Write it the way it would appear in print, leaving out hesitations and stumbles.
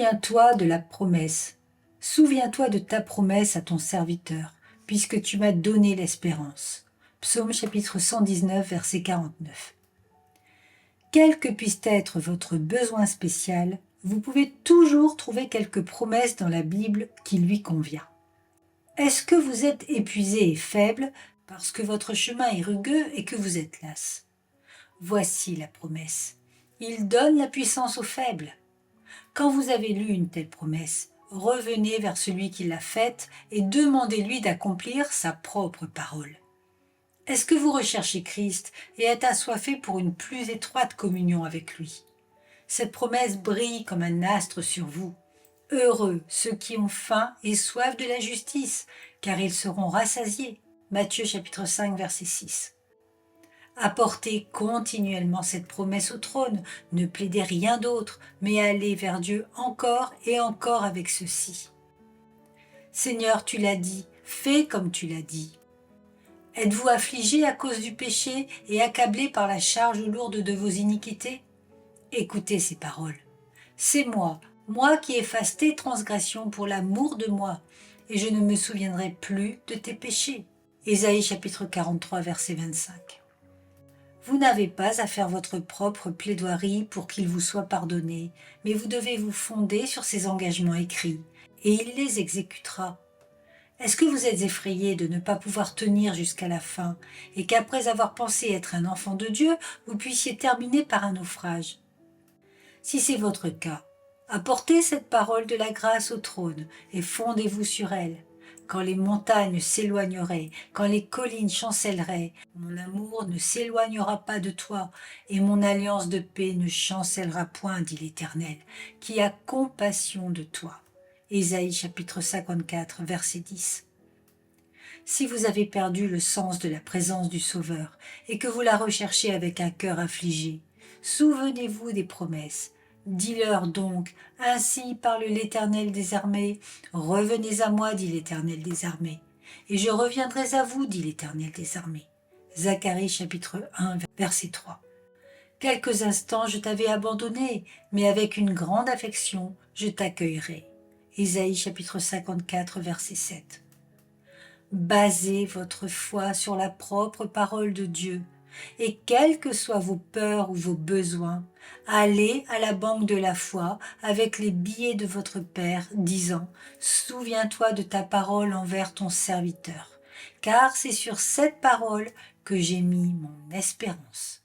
Souviens-toi de la promesse. Souviens-toi de ta promesse à ton serviteur, puisque tu m'as donné l'espérance. Psaume chapitre 119, verset 49. Quel que puisse être votre besoin spécial, vous pouvez toujours trouver quelques promesses dans la Bible qui lui convient. Est-ce que vous êtes épuisé et faible parce que votre chemin est rugueux et que vous êtes las? Voici la promesse. Il donne la puissance aux faibles. Quand vous avez lu une telle promesse, revenez vers celui qui l'a faite et demandez-lui d'accomplir sa propre parole. Est-ce que vous recherchez Christ et êtes assoiffé pour une plus étroite communion avec lui? Cette promesse brille comme un astre sur vous. Heureux ceux qui ont faim et soif de la justice, car ils seront rassasiés. Matthieu chapitre 5, verset 6. Apportez continuellement cette promesse au trône, ne plaidez rien d'autre, mais allez vers Dieu encore et encore avec ceci. Seigneur, tu l'as dit, fais comme tu l'as dit. Êtes-vous affligé à cause du péché et accablé par la charge lourde de vos iniquités? Écoutez ces paroles. C'est moi qui efface tes transgressions pour l'amour de moi, et je ne me souviendrai plus de tes péchés. Ésaïe chapitre 43, verset 25. Vous n'avez pas à faire votre propre plaidoirie pour qu'il vous soit pardonné, mais vous devez vous fonder sur ses engagements écrits, et il les exécutera. Est-ce que vous êtes effrayé de ne pas pouvoir tenir jusqu'à la fin, et qu'après avoir pensé être un enfant de Dieu, vous puissiez terminer par un naufrage? Si c'est votre cas, apportez cette parole de la grâce au trône et fondez-vous sur elle. Quand les montagnes s'éloigneraient, quand les collines chancelleraient, mon amour ne s'éloignera pas de toi, et mon alliance de paix ne chancellera point, dit l'Éternel, qui a compassion de toi. Ésaïe chapitre 54, verset 10. Si vous avez perdu le sens de la présence du Sauveur, et que vous la recherchez avec un cœur affligé, souvenez-vous des promesses. Dis-leur donc, ainsi parle l'Éternel des armées, revenez à moi, dit l'Éternel des armées, et je reviendrai à vous, dit l'Éternel des armées. Zacharie chapitre 1, verset 3. Quelques instants je t'avais abandonné, mais avec une grande affection je t'accueillerai. Ésaïe chapitre 54, verset 7. Basez votre foi sur la propre parole de Dieu, et quels que soient vos peurs ou vos besoins, allez à la banque de la foi avec les billets de votre Père, disant « Souviens-toi de ta parole envers ton serviteur, car c'est sur cette parole que j'ai mis mon espérance. »